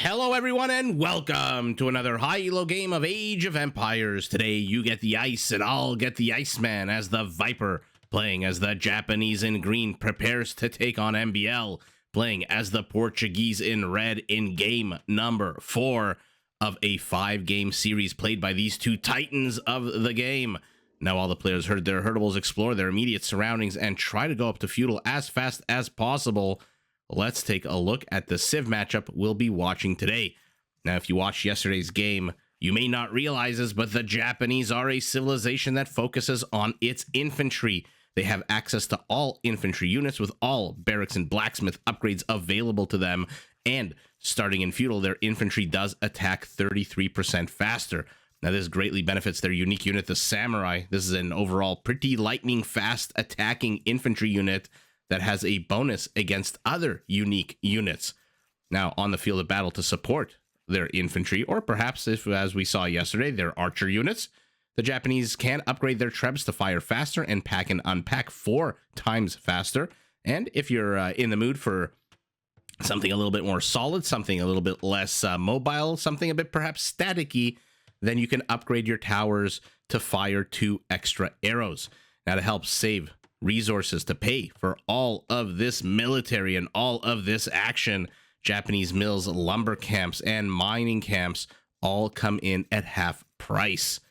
Hello everyone and welcome to another high elo game of Age of Empires. Today you get the ice and I'll get the Iceman as the Viper, playing as the Japanese in green prepares to take on MbL, playing as the Portuguese in red in game number 4 of a 5-game series played by these two titans of the game. Now all the players heard their herdables, explore their immediate surroundings, and try to go up to Feudal as fast as possible. Let's take a look at the Civ matchup we'll be watching today. Now, if you watched yesterday's game, you may not realize this, but the Japanese are a civilization that focuses on its infantry. They have access to all infantry units with all barracks and blacksmith upgrades available to them. And starting in Feudal, their infantry does attack 33% faster. Now, this greatly benefits their unique unit, the Samurai. This is an overall pretty lightning fast attacking infantry unit that has a bonus against other unique units. Now, on the field of battle to support their infantry, or perhaps if, as we saw yesterday, their archer units, the Japanese can upgrade their trebs to fire faster and pack and unpack 4 times faster. And if you're in the mood for something a little bit more solid, something a little bit less mobile, something a bit perhaps staticky, then you can upgrade your towers to fire 2 extra arrows. Now, to help save resources to pay for all of this military and all of this action, Japanese mills, lumber camps, and mining camps all come in at half price.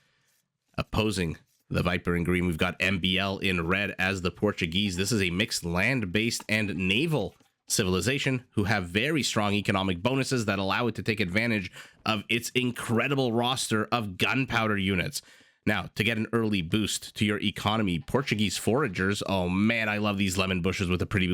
Opposing the Viper in green, we've got MbL in red as the Portuguese. This is a mixed land-based and naval civilization who have very strong economic bonuses that allow it to take advantage of its incredible roster of gunpowder units. Now, to get an early boost to your economy, Portuguese foragers, oh man, I love these lemon bushes with the pretty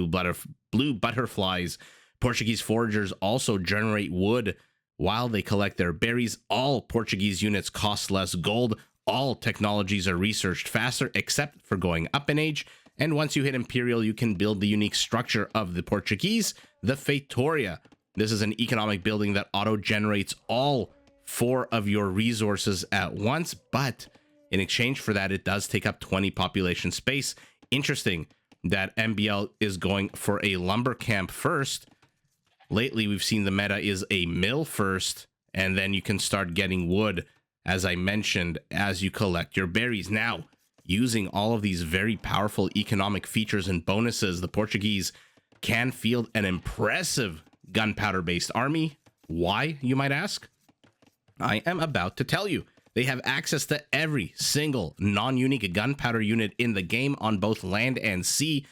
blue butterflies. Portuguese foragers also generate wood while they collect their berries. All Portuguese units cost less gold. All technologies are researched faster, except for going up in age. And once you hit Imperial, you can build the unique structure of the Portuguese, the Feitoria. This is an economic building that auto-generates all 4 of your resources at once, but in exchange for that, it does take up 20 population space. Interesting that MbL is going for a lumber camp first. Lately, we've seen the meta is a mill first, and then you can start getting wood, as I mentioned, as you collect your berries. Now, using all of these very powerful economic features and bonuses, the Portuguese can field an impressive gunpowder-based army. Why, you might ask? I am about to tell you. They have access to every single non-unique gunpowder unit in the game on both land and sea.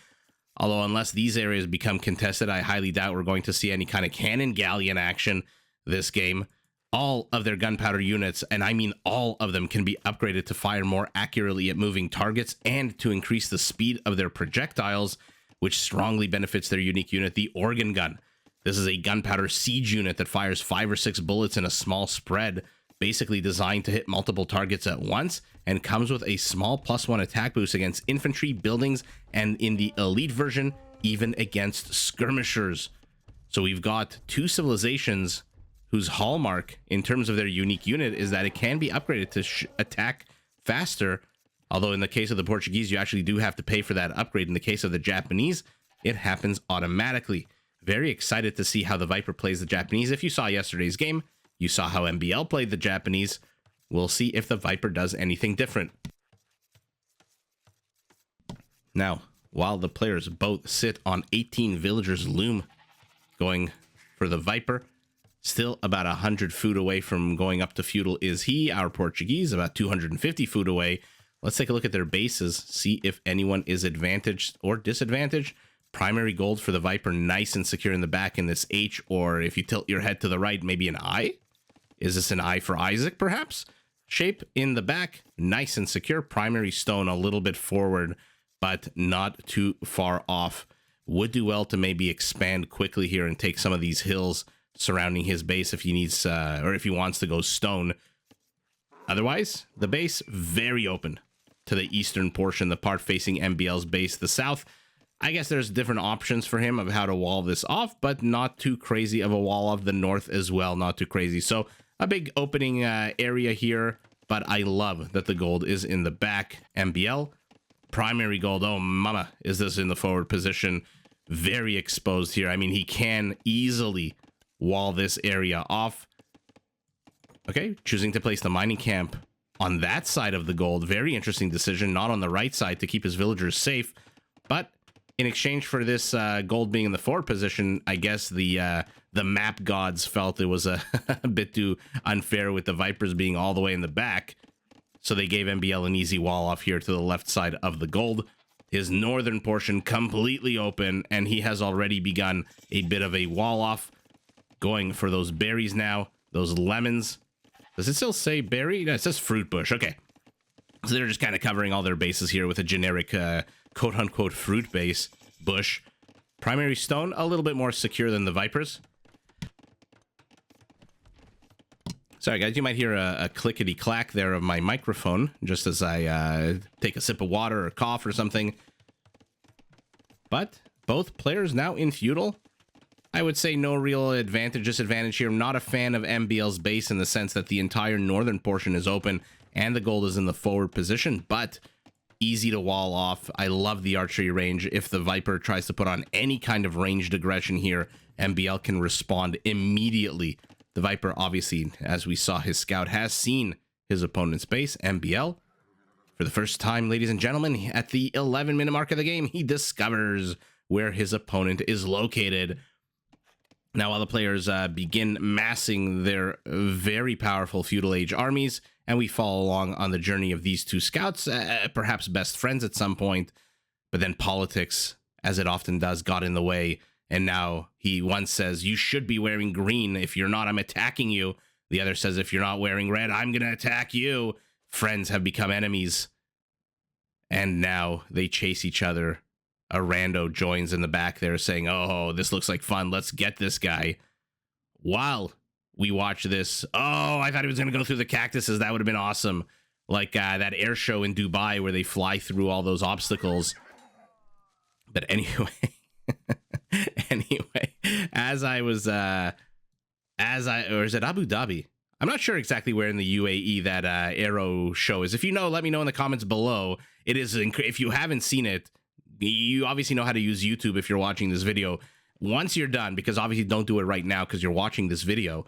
Although unless these areas become contested, I highly doubt we're going to see any kind of cannon galleon action this game. All of their gunpowder units, and I mean all of them, can be upgraded to fire more accurately at moving targets and to increase the speed of their projectiles, which strongly benefits their unique unit, the organ gun. This is a gunpowder siege unit that fires 5 or 6 bullets in a small spread, basically designed to hit multiple targets at once, and comes with a small +1 attack boost against infantry, buildings, and in the elite version, even against skirmishers. So we've got 2 civilizations whose hallmark in terms of their unique unit is that it can be upgraded to attack faster. Although in the case of the Portuguese, you actually do have to pay for that upgrade. In the case of the Japanese, it happens automatically. Very excited to see how the Viper plays the Japanese. If you saw yesterday's game, you saw how MbL played the Japanese. We'll see if the Viper does anything different. Now, while the players both sit on 18 villagers loom, going for the Viper, still about 100 food away from going up to Feudal is he, our Portuguese, about 250 food away. Let's take a look at their bases, see if anyone is advantaged or disadvantaged. Primary gold for the Viper, nice and secure in the back in this H, or if you tilt your head to the right, maybe an I? Is this an I for Isaac, perhaps? Shape in the back, nice and secure. Primary stone a little bit forward, but not too far off. Would do well to maybe expand quickly here and take some of these hills surrounding his base if he needs, or if he wants to go stone. Otherwise, the base, very open to the eastern portion, the part facing MbL's base. The south, I guess there's different options for him of how to wall this off, but not too crazy of a wall of the north as well. Not too crazy. So a big opening area here, but I love that the gold is in the back. MbL, primary gold. Oh, mama, is this in the forward position? Very exposed here. I mean, he can easily wall this area off. Okay, choosing to place the mining camp on that side of the gold. Very interesting decision, not on the right side to keep his villagers safe. But in exchange for this gold being in the forward position, I guess the map gods felt it was a bit too unfair with the Vipers being all the way in the back. So they gave MbL an easy wall off here to the left side of the gold. His northern portion completely open, and he has already begun a bit of a wall off, going for those berries now, those lemons. Does it still say berry? No, it says fruit bush. Okay. So they're just kind of covering all their bases here with a generic quote-unquote fruit base bush. Primary stone, a little bit more secure than the Vipers. Sorry, guys, you might hear a clickety-clack there of my microphone, just as I take a sip of water or cough or something. But both players now in Feudal. I would say no real disadvantage here. I'm not a fan of MbL's base in the sense that the entire northern portion is open and the gold is in the forward position, but easy to wall off. I love the archery range. If the Viper tries to put on any kind of ranged aggression here, MbL can respond immediately. The Viper, obviously, as we saw, his scout has seen his opponent's base. MbL, for the first time, ladies and gentlemen, at the 11-minute mark of the game, he discovers where his opponent is located. Now, while the players begin massing their very powerful Feudal Age armies, and we follow along on the journey of these two scouts, perhaps best friends at some point, but then politics, as it often does, got in the way, and now he once says, you should be wearing green. If you're not, I'm attacking you. The other says, if you're not wearing red, I'm going to attack you. Friends have become enemies, and now they chase each other. A rando joins in the back there saying, oh, this looks like fun. Let's get this guy. While we watch this, oh, I thought he was going to go through the cactuses. That would have been awesome. Like that air show in Dubai where they fly through all those obstacles. But anyway, as I was, or is it Abu Dhabi? I'm not sure exactly where in the UAE that arrow show is. If you know, let me know in the comments below. It is, if you haven't seen it, you obviously know how to use YouTube if you're watching this video. Once you're done, because obviously don't do it right now because you're watching this video,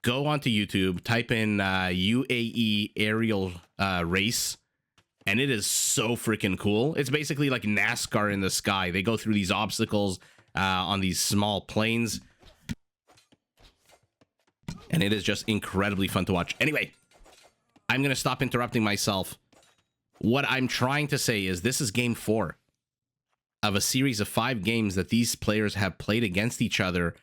go onto YouTube, type in UAE aerial race, and it is so freaking cool. It's basically like NASCAR in the sky. They go through these obstacles on these small planes, and it is just incredibly fun to watch. Anyway, I'm going to stop interrupting myself. What I'm trying to say is this is game 4 of a series of 5 games that these players have played against each other.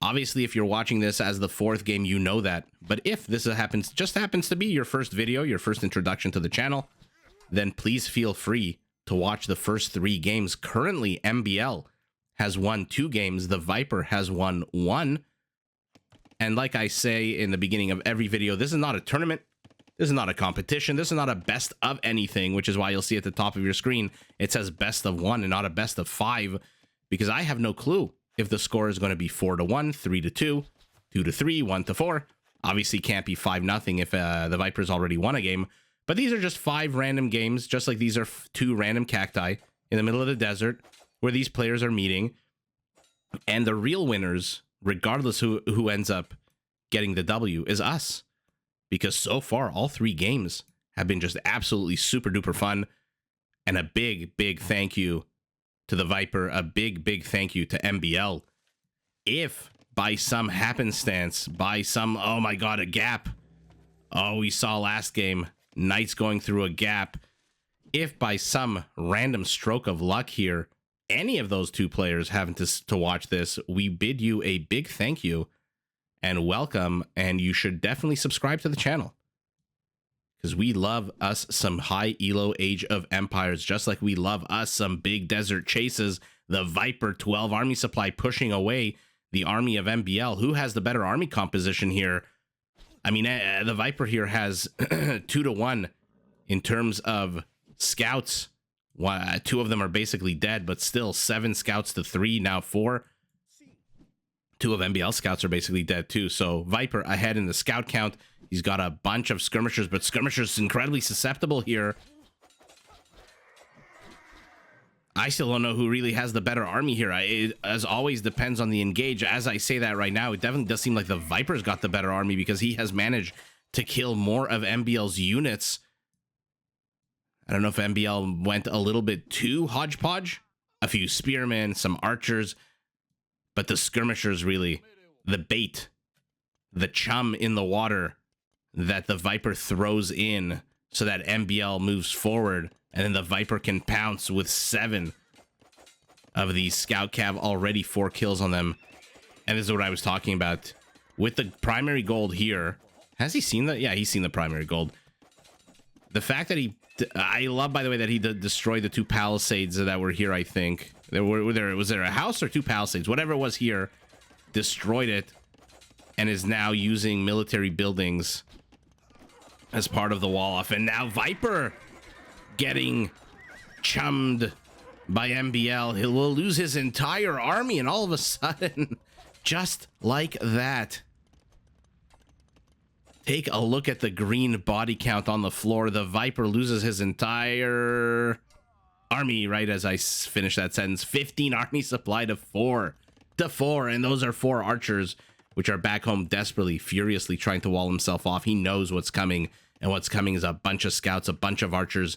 Obviously, if you're watching this as the 4th game, you know that. But if this happens to be your first video, your first introduction to the channel, then please feel free to watch the first 3 games. Currently, MbL has won 2 games. The Viper has won 1. And like I say in the beginning of every video, this is not a tournament. This is not a competition. This is not a best of anything, which is why you'll see at the top of your screen, it says best of 1 and not a best of 5, because I have no clue if the score is going to be 4-1, 3-2, 2-3, 1-4. Obviously can't be 5-0 if the Vipers already won a game, but these are just 5 random games, just like these are 2 random cacti in the middle of the desert where these players are meeting, and the real winners, regardless who ends up getting the W, is us. Because so far, all 3 games have been just absolutely super duper fun. And a big, big thank you to the Viper. A big, big thank you to MbL. If by some happenstance, by some, oh my god, a gap. Oh, we saw last game, Knights going through a gap. If by some random stroke of luck here, any of those 2 players having to watch this, we bid you a big thank you. And welcome, and you should definitely subscribe to the channel, because we love us some high elo Age of Empires, just like we love us some big desert chases. The Viper 12 army supply pushing away the army of MbL. Who has the better army composition here? I mean, the Viper here has 2-1 in terms of scouts. 2 of them are basically dead, but still 7 scouts to 3, now 4. 2 of MbL scouts are basically dead too. So Viper ahead in the scout count. He's got a bunch of skirmishers, but skirmishers incredibly susceptible here. I still don't know who really has the better army here. It, as always, depends on the engage. As I say that right now, it definitely does seem like the Viper's got the better army because he has managed to kill more of MbL's units. I don't know if MbL went a little bit too hodgepodge. A few spearmen, some archers, but the skirmishers really, the bait, the chum in the water that the Viper throws in so that MbL moves forward, and then the Viper can pounce with 7 of these scout cav, already 4 kills on them. And this is what I was talking about with the primary gold here. Has he seen that? Yeah, he's seen the primary gold. The fact that I love, by the way, that he destroyed the 2 palisades that were here. I think was there a house or 2 palisades, whatever it was here, destroyed it, and is now using military buildings as part of the wall off. And now Viper getting chummed by MbL. He will lose his entire army, and all of a sudden, just like that, take a look at the green body count on the floor. The Viper loses his entire army right as I finish that sentence. 15 army supply to 4. And those are 4 archers, which are back home desperately, furiously trying to wall himself off. He knows what's coming, and what's coming is a bunch of scouts, a bunch of archers.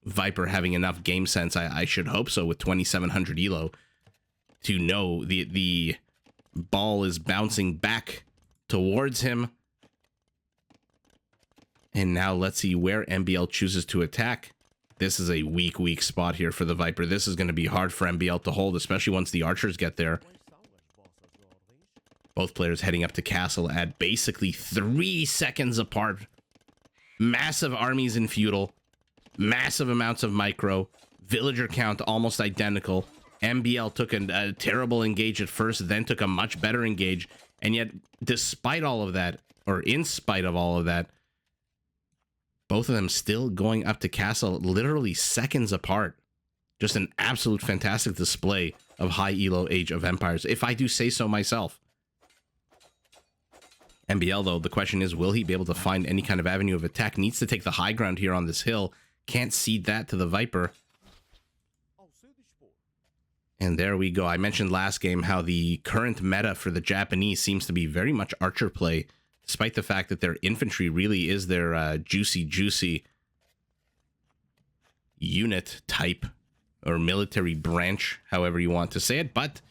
Viper having enough game sense, I should hope so, with 2700 elo, to know the ball is bouncing back towards him. And now let's see where MbL chooses to attack. This is a weak spot here for the Viper. This is going to be hard for MbL to hold, especially once the archers get there. Both players heading up to castle at basically 3 seconds apart. Massive armies in feudal. Massive amounts of micro. Villager count almost identical. MbL took a terrible engage at first, then took a much better engage. And yet, despite all of that, or in spite of all of that, both of them still going up to castle literally seconds apart. Just an absolute fantastic display of high elo Age of Empires, if I do say so myself. MbL, though, the question is, will he be able to find any kind of avenue of attack? Needs to take the high ground here on this hill. Can't cede that to the Viper. And there we go. I mentioned last game how the current meta for the Japanese seems to be very much archer play, despite the fact that their infantry really is their juicy unit type, or military branch, however you want to say it. But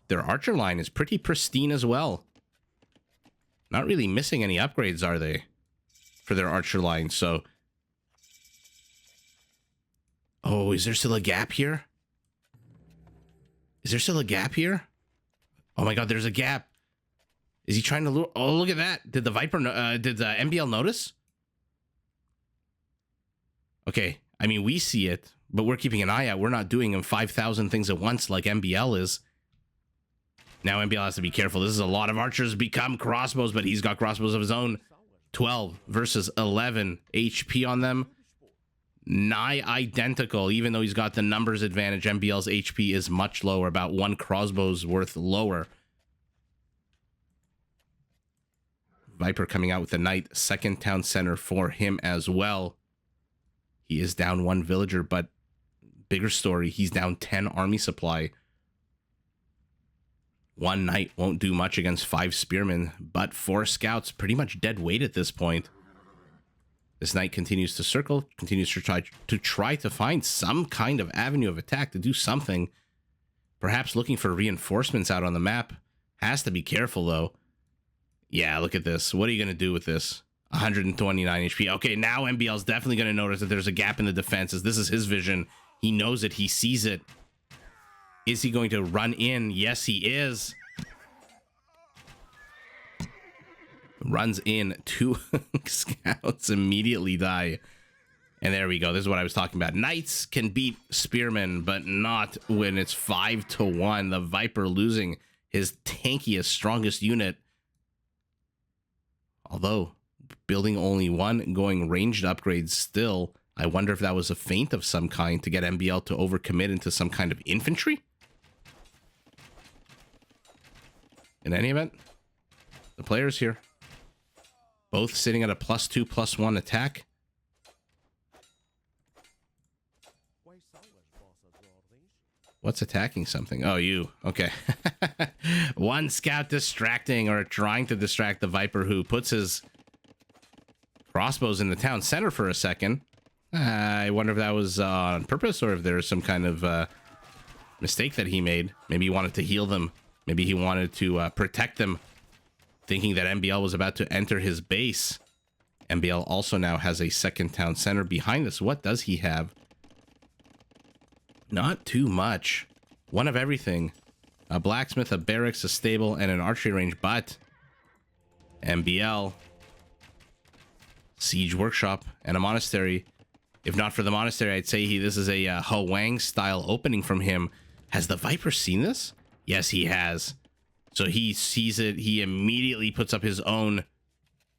their archer line is pretty pristine as well. Not really missing any upgrades, are they, for their archer line? So, oh, is there still a gap here? Is there still a gap here? Oh my god, there's a gap. Is he trying to lure? Oh, look at that. Did the Viper, did the MbL notice? Okay, I mean, we see it, but we're keeping an eye out. We're not doing 5,000 things at once like MbL is. Now MbL has to be careful. This is a lot of archers become crossbows, but he's got crossbows of his own. 12 versus 11 HP on them. Nigh identical, even though he's got the numbers advantage. MbL's HP is much lower, about 1 crossbow's worth lower. Viper coming out with the knight, second town center for him as well. He is down 1 villager, but bigger story, he's down 10 army supply. 1 knight won't do much against 5 spearmen, but 4 scouts pretty much dead weight at this point. This knight continues to circle, continues to try to find some kind of avenue of attack, to do something. Perhaps looking for reinforcements out on the map. Has to be careful though. Yeah, look at this. What are you going to do with this? 129 HP. Okay, now MbL's definitely going to notice that there's a gap in the defenses. This is his vision. He knows it. He sees it. Is he going to run in? Yes, he is. Runs in. 2 scouts immediately die. And there we go. This is what I was talking about. Knights can beat spearmen, but not when it's 5-1. The Viper losing his tankiest, strongest unit. Although, building only 1, going ranged upgrades still. I wonder if that was a feint of some kind to get MbL to overcommit into some kind of infantry? In any event, the players here, both sitting at a +2/+1 attack. What's attacking something? Oh, you. Okay. One scout distracting or trying to distract the Viper, who puts his crossbows in the town center for a second. I wonder if that was on purpose or if there's some kind of mistake that he made. Maybe he wanted to heal them. Maybe he wanted to protect them, thinking that MbL was about to enter his base. MbL also now has a second town center behind this. What does he have? Not too much. One of everything. A blacksmith, a barracks, a stable, and an archery range. But MbL, siege workshop, and a monastery. If not for the monastery, I'd say this is a Hwang style opening from him. Has the Viper seen this? Yes, he has. So he sees it. He immediately puts up his own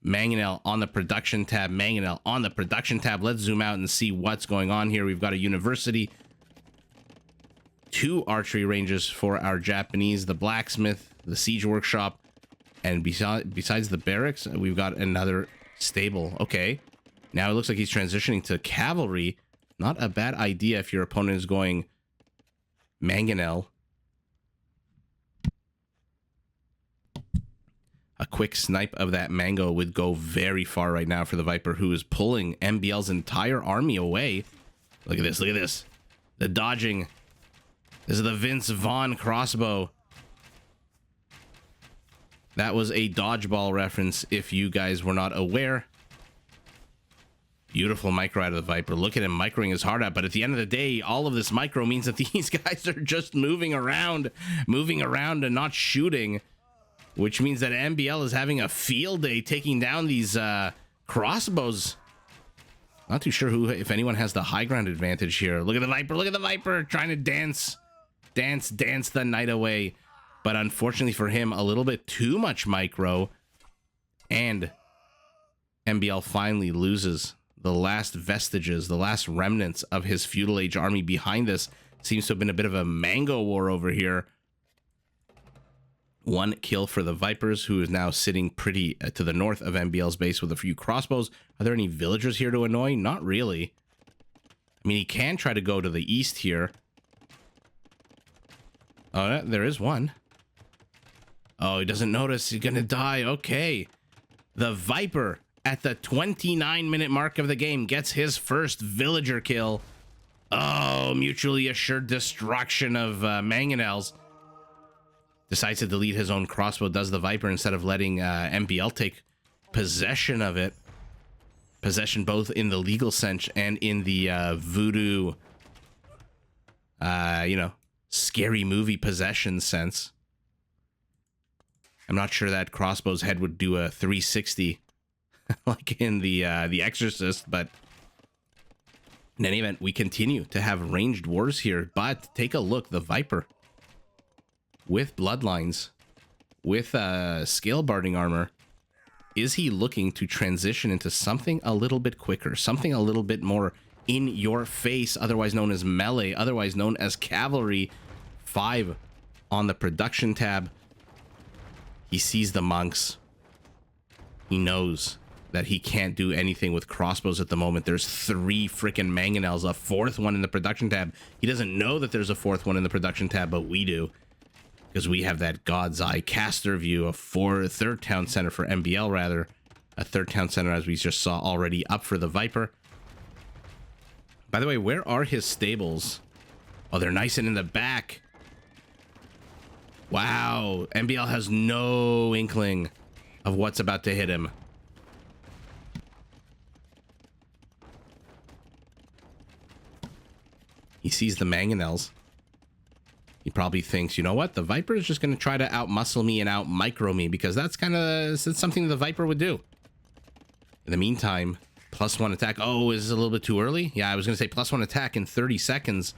mangonel on the production tab. Mangonel on the production tab. Let's zoom out and see what's going on here. We've got a university, 2 archery ranges for our Japanese, the blacksmith, the siege workshop, and besides the barracks, we've got another stable. Okay, now it looks like he's transitioning to cavalry. Not a bad idea if your opponent is going mangonel. A quick snipe of that mango would go very far right now for the Viper, who is pulling MbL's entire army away. Look at this. Look at this. The dodging. This is the Vince Vaughn crossbow. That was a dodgeball reference if you guys were not aware. Beautiful micro out of the Viper. Look at him microing his heart out. But at the end of the day, all of this micro means that these guys are just moving around and not shooting. Which means that MbL is having a field day taking down these crossbows. Not too sure who, if anyone has the high ground advantage here. Look at the Viper. Look at the Viper trying to dance the night away. But unfortunately for him, a little bit too much micro. And MbL finally loses the last vestiges, the last remnants of his Feudal Age army behind this. Seems to have been a bit of a mango war over here. 1 kill for the Vipers, who is now sitting pretty to the north of MbL's base with a few crossbows. Are there any villagers here to annoy? Not really. I mean, he can try to go to the east here. Oh, there is one. Oh, he doesn't notice. He's gonna die. Okay. The Viper, at the 29-minute mark of the game, gets his first villager kill. Oh, mutually assured destruction of mangonels. Decides to delete his own crossbow, does the Viper, instead of letting MbL take possession of it. Possession both in the legal sense and in the voodoo, scary movie possession sense. I'm not sure that crossbow's head would do a 360 like in the Exorcist, but in any event, we continue to have ranged wars here. But take a look, the Viper, with bloodlines, with scale barding armor, is he looking to transition into something a little bit quicker, something a little bit more in your face, otherwise known as melee, otherwise known as cavalry? 5 on the production tab. He sees the monks. He knows that he can't do anything with crossbows at the moment. There's 3 freaking mangonels, a 4th one in the production tab. He doesn't know that there's a 4th one in the production tab, but we do, because we have that God's Eye caster view, a 3rd town center for MbL, rather. A 3rd town center, as we just saw already, up for the Viper. By the way, where are his stables? Oh, they're nice and in the back. Wow, MbL has no inkling of what's about to hit him. He sees the mangonels. He probably thinks, you know what? The Viper is just going to try to outmuscle me and out-micro me, because that's something the Viper would do. In the meantime, +1 attack. Oh, is this a little bit too early? Yeah, I was going to say +1 attack in 30 seconds.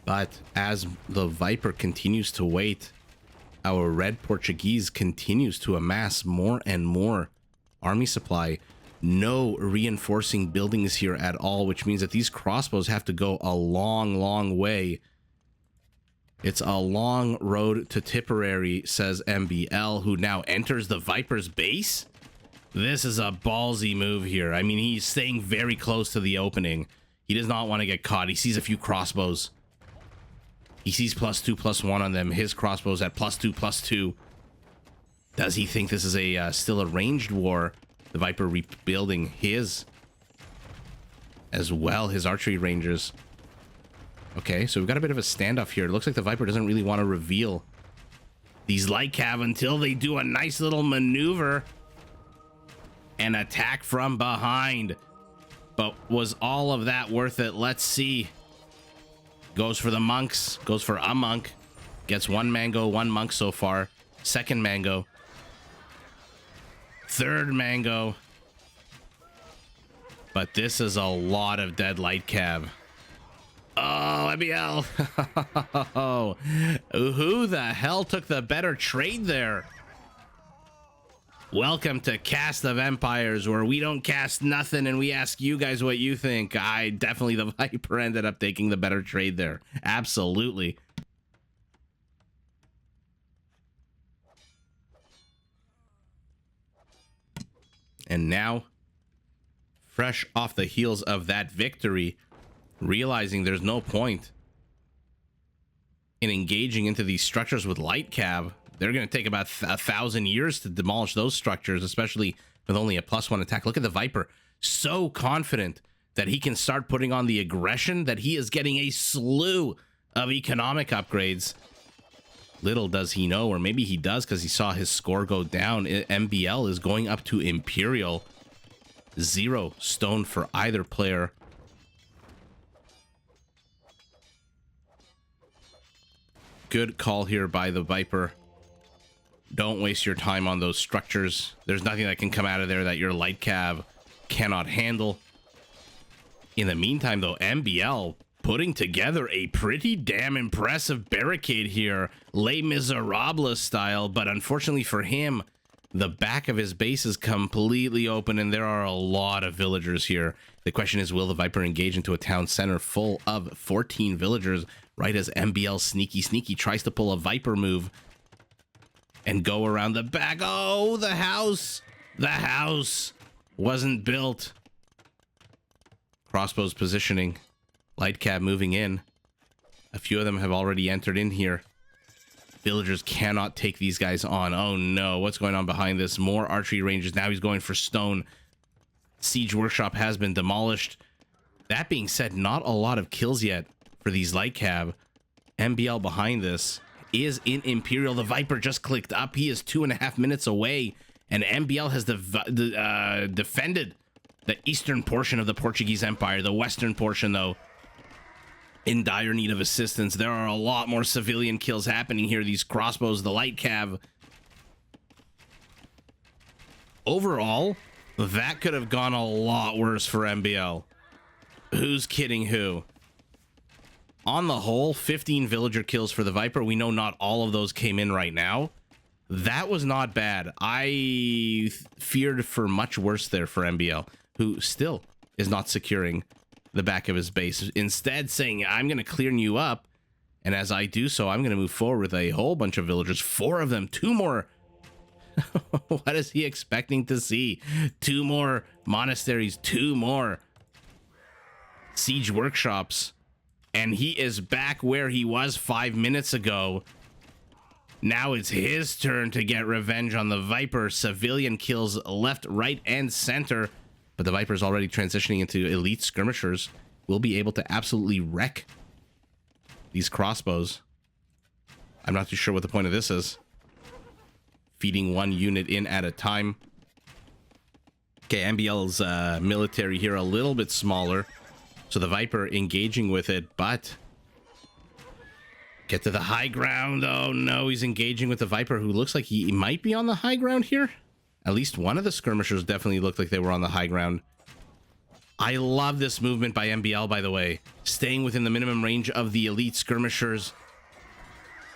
But as the Viper continues to wait, our red Portuguese continues to amass more and more army supply. No reinforcing buildings here at all, which means that these crossbows have to go a long, long way. It's a long road to Tipperary, says MbL, who now enters the Viper's base. This is a ballsy move here. I mean, he's staying very close to the opening. He does not want to get caught. He sees a few crossbows. He sees +2/+1 on them. His crossbows at +2/+2. Does he think this is a still a ranged war? The Viper rebuilding his as well, his archery rangers. Okay, so we've got a bit of a standoff here. It looks like the Viper doesn't really want to reveal these light cav until they do a nice little maneuver and attack from behind. But was all of that worth it? Let's see. Goes for the monks. Goes for a monk. Gets one mango, one monk so far. Second mango. Third mango. But this is a lot of dead light cav. Oh, MbL. Who the hell took the better trade there? Welcome to Cast of Empires, where we don't cast nothing and we ask you guys what you think. Definitely the Viper ended up taking the better trade there. Absolutely. And now, fresh off the heels of that victory, realizing there's no point in engaging into these structures with light cav. They're going to take about 1,000 years to demolish those structures, especially with only a +1 attack. Look at the Viper, so confident that he can start putting on the aggression that he is getting a slew of economic upgrades. Little does he know, or maybe he does because he saw his score go down. MbL is going up to Imperial. 0 stone for either player. Good call here by the Viper. Don't waste your time on those structures. There's nothing that can come out of there that your light cav cannot handle. In the meantime, though, MbL putting together a pretty damn impressive barricade here, Les Miserables style, but unfortunately for him, the back of his base is completely open and there are a lot of villagers here. The question is, will the Viper engage into a town center full of 14 villagers right as MbL sneaky tries to pull a Viper move and go around the back? Oh, the house wasn't built. Crossbows positioning. Light cav moving in. A few of them have already entered in here. Villagers cannot take these guys on. Oh no, what's going on behind this? More archery ranges. Now he's going for stone. Siege workshop has been demolished. That being said, not a lot of kills yet for these light cav. MbL behind this is in Imperial. The Viper just clicked up. He is 2.5 minutes away, and MbL has defended the eastern portion of the Portuguese Empire. The western portion, though, in dire need of assistance. There are a lot more civilian kills happening here. These crossbows, the light cav. Overall, that could have gone a lot worse for MbL. Who's kidding who? On the whole, 15 villager kills for the Viper. We know not all of those came in right now. That was not bad. I feared for much worse there for MbL, who still is not securing the back of his base. Instead saying, I'm going to clear you up. And as I do so, I'm going to move forward with a whole bunch of villagers. 4 of them, 2 more. What is he expecting to see? 2 more monasteries, 2 more siege workshops. And he is back where he was 5 minutes ago. Now it's his turn to get revenge on the Viper. Civilian kills left, right, and center. But the Viper's already transitioning into elite skirmishers. Will be able to absolutely wreck these crossbows. I'm not too sure what the point of this is. Feeding 1 unit in at a time. Okay, MbL's military here a little bit smaller. So the Viper engaging with it, but get to the high ground. Oh no, he's engaging with the Viper, who looks like he might be on the high ground here. At least one of the skirmishers definitely looked like they were on the high ground. I love this movement by MbL, by the way. Staying within the minimum range of the elite skirmishers.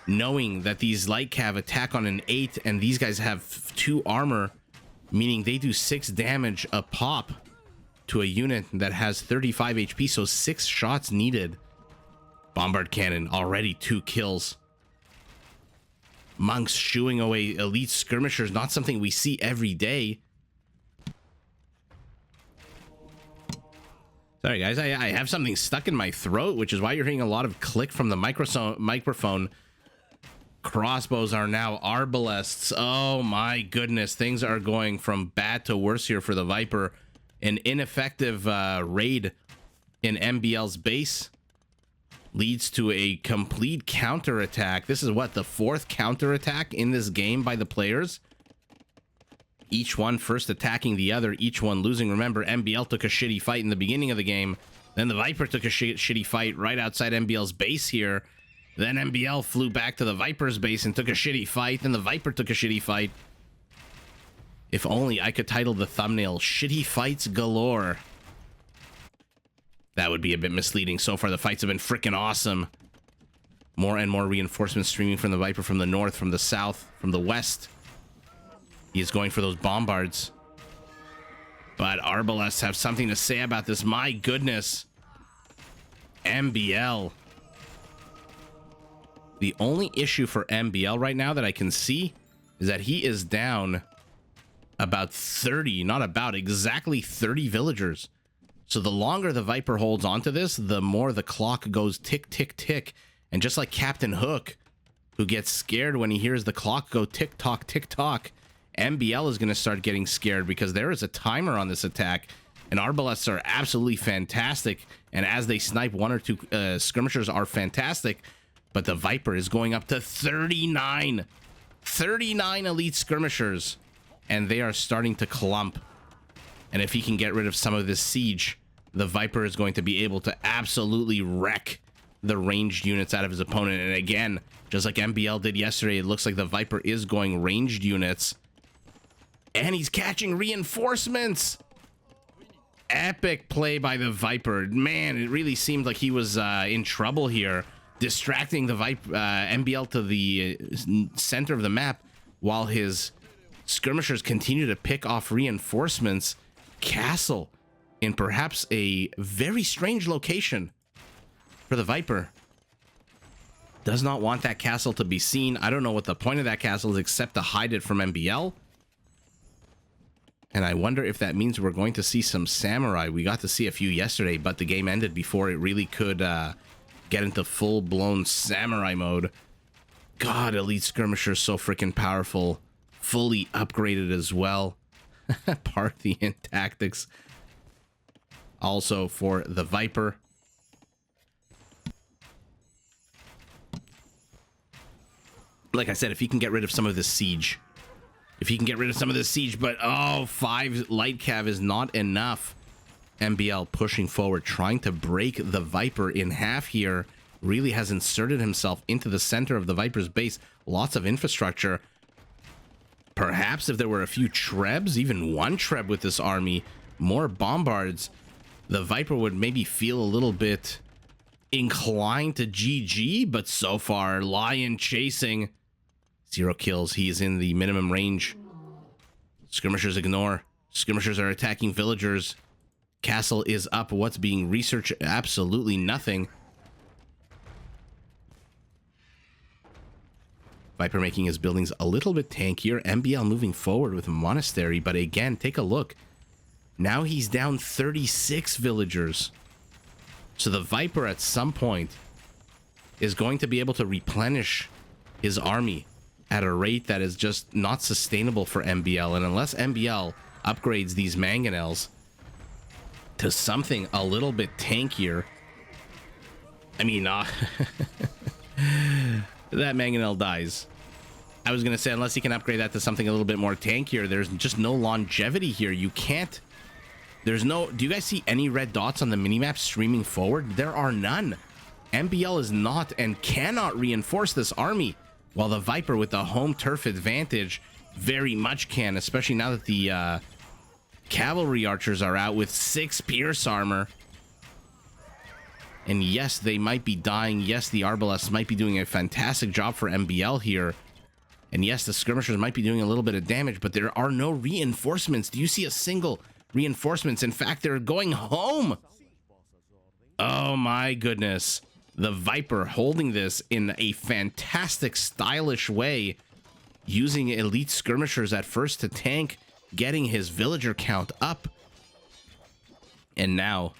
Knowing that these light cav attack on an 8 and these guys have 2 armor, meaning they do 6 damage a pop to a unit that has 35 HP, so 6 shots needed. Bombard cannon, already 2 kills. Monks shooing away elite skirmishers, not something we see every day. Sorry, guys. I have something stuck in my throat, which is why you're hearing a lot of click from the microphone. Crossbows are now arbalests. Oh, my goodness. Things are going from bad to worse here for the Viper. An ineffective raid in MbL's base leads to a complete counterattack. This is what, the 4th counterattack in this game by the players? Each one first attacking the other, each one losing. Remember, MbL took a shitty fight in the beginning of the game. Then the Viper took a shitty fight right outside MbL's base here. Then MbL flew back to the Viper's base and took a shitty fight. Then the Viper took a shitty fight. If only I could title the thumbnail, Shitty Fights Galore. That would be a bit misleading. So far, the fights have been freaking awesome. More and more reinforcements streaming from the Viper from the north, from the south, from the west. He is going for those bombards. But arbalests have something to say about this. My goodness. MbL. The only issue for MbL right now that I can see is that he is down about 30, not about, exactly 30 villagers. So the longer the Viper holds onto this, the more the clock goes tick, tick, tick. And just like Captain Hook, who gets scared when he hears the clock go tick, tock, tick, tock, MbL is going to start getting scared because there is a timer on this attack. And arbalests are absolutely fantastic. And as they snipe, 1 or 2 skirmishers are fantastic. But the Viper is going up to 39. 39 elite skirmishers. And they are starting to clump. And if he can get rid of some of this siege, the Viper is going to be able to absolutely wreck the ranged units out of his opponent. And again, just like MbL did yesterday, it looks like the Viper is going ranged units. And he's catching reinforcements. Epic play by the Viper. Man, it really seemed like he was in trouble here. Distracting the MbL to the center of the map while his skirmishers continue to pick off reinforcements. Castle in perhaps a very strange location for the Viper. Does not want that castle to be seen. I don't know what the point of that castle is except to hide it from MbL. And I wonder if that means we're going to see some samurai. We got to see a few yesterday, but the game ended before it really could get into full-blown samurai mode. God, elite skirmishers so freaking powerful. Fully upgraded as well. Parthian tactics. Also for the Viper. Like I said, if he can get rid of some of this siege. If he can get rid of some of this siege, but oh, 5 light cav is not enough. MbL pushing forward, trying to break the Viper in half here. Really has inserted himself into the center of the Viper's base. Lots of infrastructure. Perhaps if there were a few trebs, even 1 treb with this army, more bombards, the Viper would maybe feel a little bit inclined to GG, but so far, Lion chasing. 0 kills. He is in the minimum range. Skirmishers ignore. Skirmishers are attacking villagers. Castle is up. What's being researched? Absolutely nothing. Viper making his buildings a little bit tankier. MbL moving forward with a monastery, but again, take a look. Now he's down 36 villagers. So the Viper at some point is going to be able to replenish his army at a rate that is just not sustainable for MbL. And unless MbL upgrades these mangonels to something a little bit tankier, I mean, that mangonel dies. I was going to say, unless he can upgrade that to something a little bit more tankier, there's just no longevity here. You can't... There's no... Do you guys see any red dots on the minimap streaming forward? There are none. MbL is not and cannot reinforce this army, while the Viper with the home turf advantage very much can, especially now that the cavalry archers are out with 6 pierce armor. And yes, they might be dying. Yes, the arbalests might be doing a fantastic job for MbL here. And yes, the skirmishers might be doing a little bit of damage, but there are no reinforcements. Do you see a single reinforcements? In fact, they're going home. Oh my goodness. The Viper holding this in a fantastic, stylish way, using elite skirmishers at first to tank, getting his villager count up. And now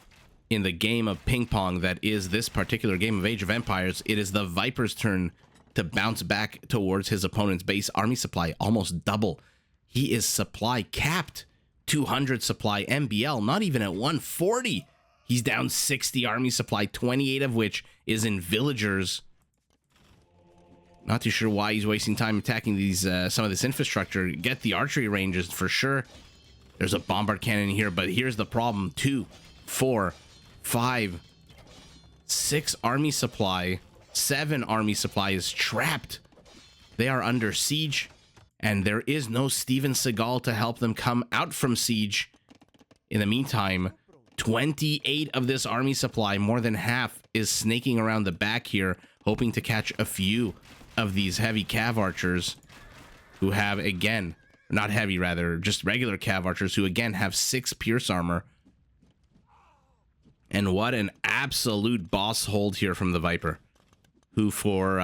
in the game of ping pong that is this particular game of Age of Empires, it is the Viper's turn to bounce back towards his opponent's base army supply, almost double. He is supply capped. 200 supply MbL, not even at 140. He's down 60 army supply, 28 of which is in villagers. Not too sure why he's wasting time attacking these some of this infrastructure. Get the archery ranges for sure. There's a bombard cannon here, but here's the problem. 2, 4, 5, 6 army supply, 7 army supply is trapped. They are under siege, and there is no Steven Seagal to help them come out from siege. In the meantime, 28 of this army supply, more than half, is snaking around the back here, hoping to catch a few of these heavy cav archers who have, again, not heavy, rather, just regular cav archers who, again, have 6 pierce armor. And what an absolute boss hold here from the Viper, who for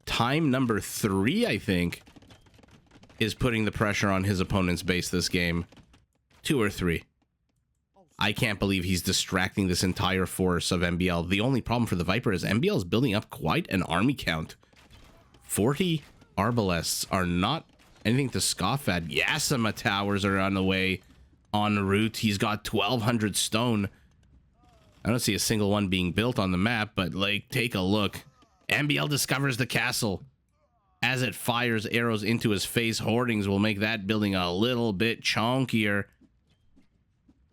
time number 3, I think, is putting the pressure on his opponent's base this game. 2 or 3. I can't believe he's distracting this entire force of MbL. The only problem for the Viper is MbL is building up quite an army count. 40 arbalests are not anything to scoff at. Yasima towers are on the way en route. He's got 1,200 stone. I don't see a single one being built on the map, but like, take a look. MbL discovers the castle. As it fires arrows into his face, hoardings will make that building a little bit chunkier.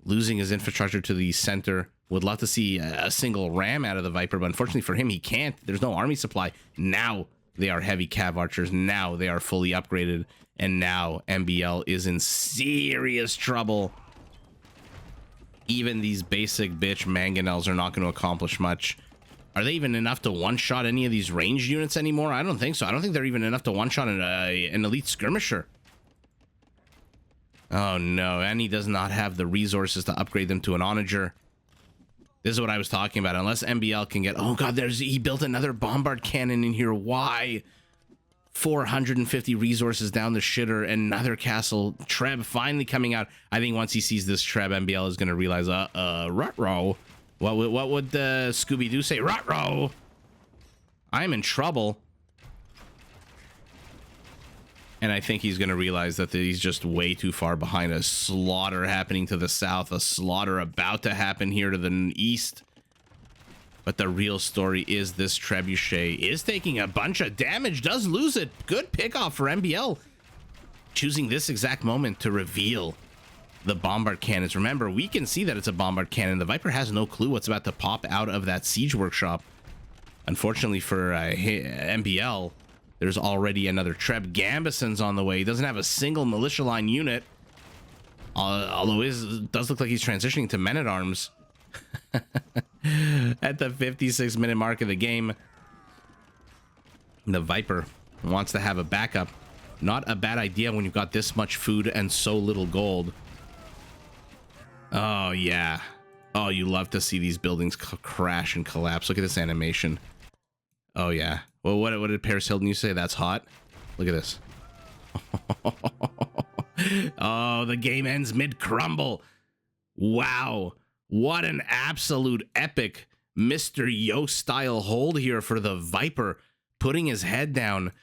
Losing his infrastructure to the center. Would love to see a single ram out of the Viper, but unfortunately for him, he can't. There's no army supply. Now they are heavy cav archers. Now they are fully upgraded. And now MbL is in serious trouble. Even these basic bitch mangonels are not going to accomplish much. Are they even enough to one-shot any of these ranged units anymore? I don't think so. I don't think they're even enough to one-shot an elite skirmisher. Oh no, and he does not have the resources to upgrade them to an onager. This is what I was talking about. Unless MbL can get... Oh god, he built another bombard cannon in here. Why? 450 resources down the shitter. Another castle. Treb finally coming out. I think once he sees this Treb, MbL is going to realize, ruh-roh. What would Scooby-Doo say? Ruh-roh! I'm in trouble. And I think he's going to realize that he's just way too far behind. A slaughter happening to the south. A slaughter about to happen here to the east. But the real story is this trebuchet is taking a bunch of damage. Does lose it. Good pickoff for MbL. Choosing this exact moment to reveal the bombard cannons. Remember, we can see that it's a bombard cannon. The Viper has no clue what's about to pop out of that siege workshop. Unfortunately for MbL, there's already another Treb. Gambeson's on the way. He doesn't have a single militia line unit. Although it does look like he's transitioning to men-at-arms. At the 56-minute mark of the game, the Viper wants to have a backup. Not a bad idea when you've got this much food and so little gold. Oh, yeah. Oh, you love to see these buildings crash and collapse. Look at this animation. Oh, yeah. Well, what did Paris Hilton you say? That's hot. Look at this. Oh, the game ends mid-crumble. Wow. What an absolute epic Mr. Yo-style hold here for the Viper. Putting his head down.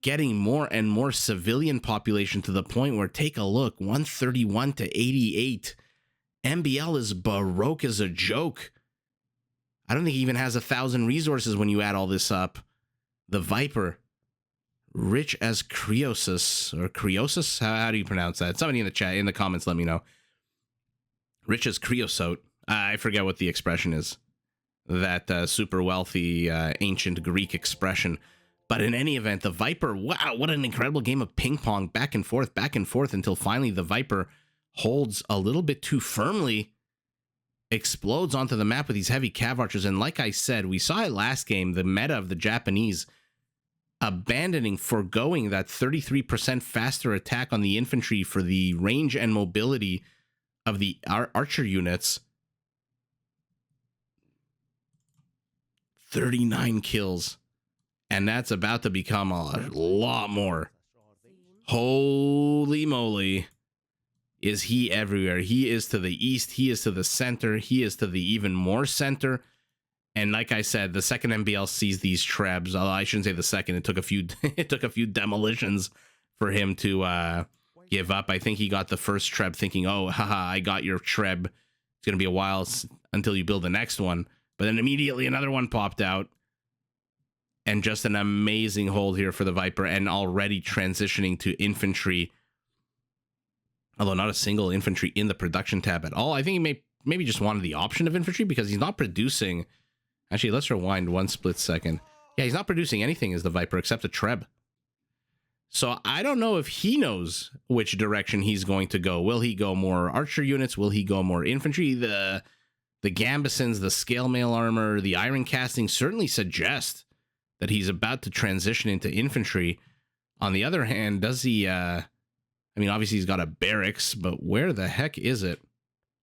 Getting more and more civilian population to the point where, take a look, 131 to 88. MbL is baroque as a joke. I don't think he even has 1,000 resources when you add all this up. The Viper, rich as Criosus, or Criosus? How do you pronounce that? Somebody in the chat, in the comments, let me know. Rich as creosote. I forget what the expression is. That super wealthy ancient Greek expression. But in any event, the Viper, wow, what an incredible game of ping pong, back and forth, until finally the Viper holds a little bit too firmly, explodes onto the map with these heavy cav archers. And like I said, we saw it last game, the meta of the Japanese foregoing that 33% faster attack on the infantry for the range and mobility of the archer units. 39 kills. And that's about to become a lot more. Holy moly. is he everywhere. He is to the east. He is to the center. He is to the even more center. And like I said, the second MbL sees these trebs, although I shouldn't say the second. It took a few it took a few demolitions for him to give up. I think he got the first treb thinking, oh, haha, I got your treb. It's going to be a while until you build the next one. But then immediately another one popped out. And just an amazing hold here for the Viper, and already transitioning to infantry. Although not a single infantry in the production tab at all. I think he maybe just wanted the option of infantry because he's not producing. Actually, let's rewind one split second. Yeah, he's not producing anything as the Viper except a treb. So I don't know if he knows which direction he's going to go. Will he go more archer units? Will he go more infantry? The gambesons, the scale mail armor, the iron casting certainly suggest that he's about to transition into infantry. On the other hand, does he... I mean, obviously he's got a barracks, but where the heck is it?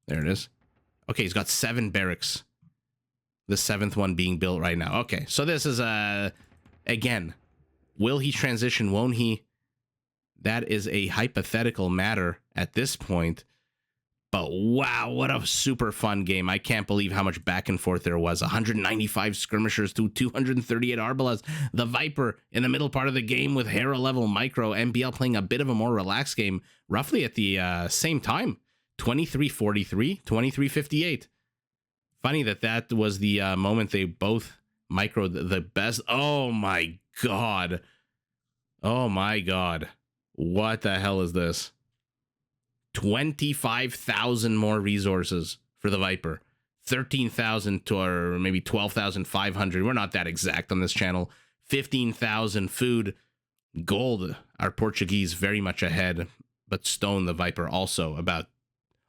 There it is. Okay, he's got 7 barracks. The 7th one being built right now. Okay, so this is, again, will he transition? Won't he? That is a hypothetical matter at this point. But wow, what a super fun game. I can't believe how much back and forth there was. 195 skirmishers to 238 arbalests. The Viper in the middle part of the game with Hera level micro. MbL playing a bit of a more relaxed game, roughly at the same time. 23:43, 23:58. Funny that was the moment they both microed the best. Oh my god. Oh my god. What the hell is this? 25,000 more resources for the Viper. 13,000 to, or maybe 12,500. We're not that exact on this channel. 15,000 food. Gold, our Portuguese very much ahead. But stone, the Viper also about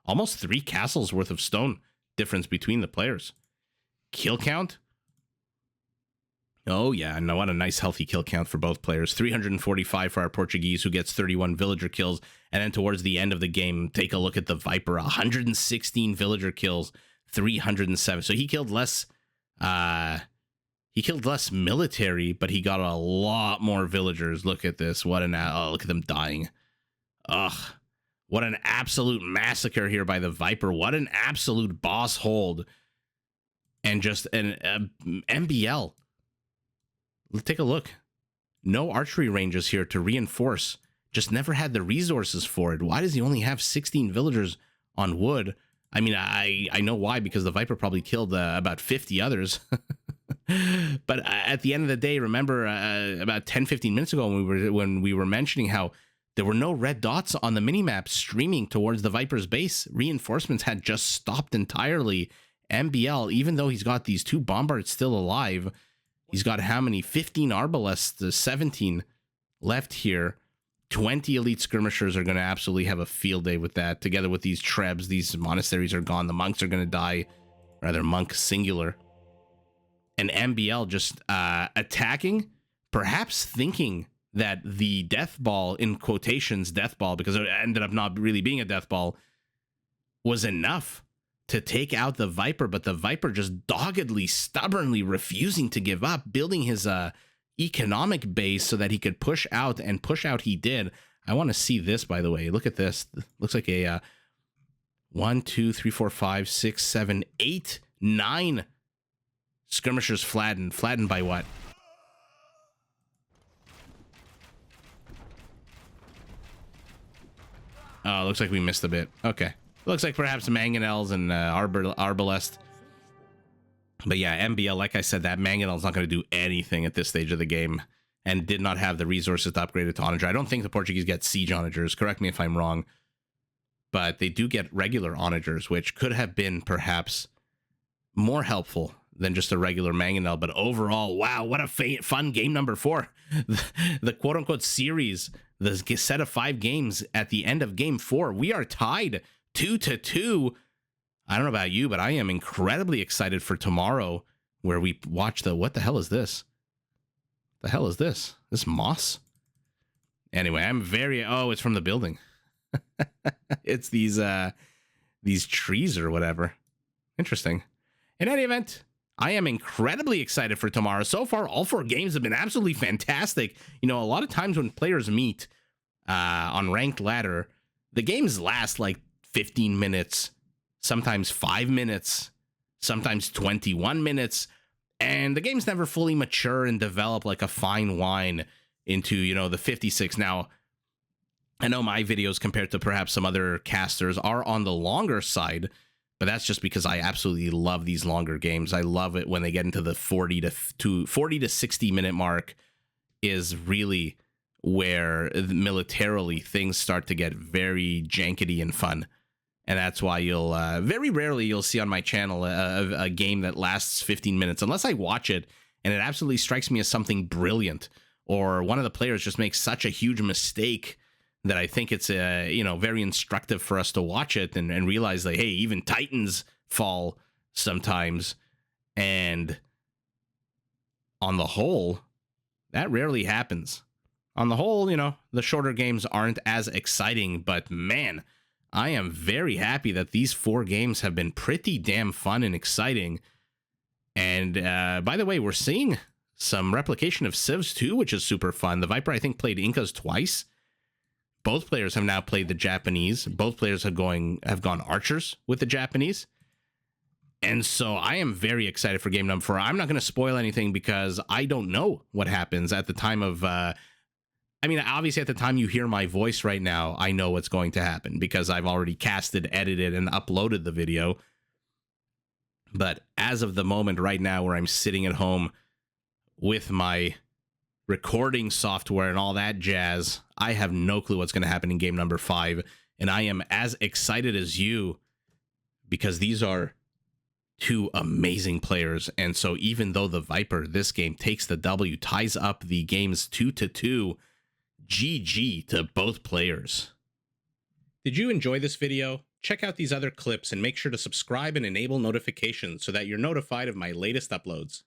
almost 3 castles worth of stone difference between the players. Kill count. Oh yeah, no, what a nice healthy kill count for both players. 345 for our Portuguese, who gets 31 villager kills. And then towards the end of the game, take a look at the Viper. 116 villager kills, 307. So he killed less military, but he got a lot more villagers. Look at this. What an look at them dying. Ugh. What an absolute massacre here by the Viper. What an absolute boss hold. And just an MbL. Let's take a look. No archery ranges here to reinforce. Just never had the resources for it. Why does he only have 16 villagers on wood? I mean, I know why, because the Viper probably killed about 50 others. But at the end of the day, remember about 10-15 minutes ago when we were mentioning how there were no red dots on the minimap streaming towards the Viper's base. Reinforcements had just stopped entirely. MbL, even though he's got these 2 bombards still alive, he's got how many? 15 arbalests, 17 left here. 20 elite skirmishers are going to absolutely have a field day with that. Together with these trebs, these monasteries are gone. The monks are going to die. Rather, monk singular. And MbL just attacking, perhaps thinking that the death ball, in quotations, death ball, because it ended up not really being a death ball, was enough to take out the Viper. But the Viper just doggedly, stubbornly refusing to give up, building his economic base so that he could push out, and push out he did. I want to see this, by the way. Look at this. Looks like a 1, 2, 3, 4, 5, 6, 7, 8, 9 skirmishers flattened. Flattened by what? Oh, looks like we missed a bit. Okay. Looks like perhaps mangonels and arbalest. But yeah, MbL, like I said, that mangonel's not going to do anything at this stage of the game, and did not have the resources to upgrade it to onager. I don't think the Portuguese get siege onagers. Correct me if I'm wrong. But they do get regular onagers, which could have been perhaps more helpful than just a regular mangonel. But overall, wow, what a fun game number 4. The quote-unquote series, the set of 5 games at the end of game 4. We are tied 2-2. I don't know about you, but I am incredibly excited for tomorrow, where we watch the... What the hell is this? The hell is this? This moss? Anyway, I'm very... Oh, it's from the building. It's these trees or whatever. Interesting. In any event, I am incredibly excited for tomorrow. So far, all 4 games have been absolutely fantastic. You know, a lot of times when players meet on ranked ladder, the games last like 15 minutes, sometimes 5 minutes, sometimes 21 minutes, and the games never fully mature and develop like a fine wine into, you know, the 56. Now, I know my videos compared to perhaps some other casters are on the longer side, but that's just because I absolutely love these longer games. I love it when they get into the 40 to 60 minute mark is really where militarily things start to get very jankety and fun. And that's why you'll very rarely you'll see on my channel a game that lasts 15 minutes unless I watch it and it absolutely strikes me as something brilliant, or one of the players just makes such a huge mistake that I think it's very instructive for us to watch it and realize that, hey, even Titans fall sometimes. And on the whole, that rarely happens. On the whole, you know, the shorter games aren't as exciting, but man, I am very happy that these 4 games have been pretty damn fun and exciting. And by the way, we're seeing some replication of Civs too, which is super fun. The Viper, I think, played Incas twice. Both players have now played the Japanese. Both players have gone archers with the Japanese. And so I am very excited for game number 4. I'm not going to spoil anything because I don't know what happens at the time of... obviously at the time you hear my voice right now, I know what's going to happen because I've already casted, edited, and uploaded the video. But as of the moment right now where I'm sitting at home with my recording software and all that jazz, I have no clue what's going to happen in game number 5. And I am as excited as you because these are 2 amazing players. And so even though the Viper, this game, takes the W, ties up the games 2-2, GG to both players. Did you enjoy this video? Check out these other clips and make sure to subscribe and enable notifications so that you're notified of my latest uploads.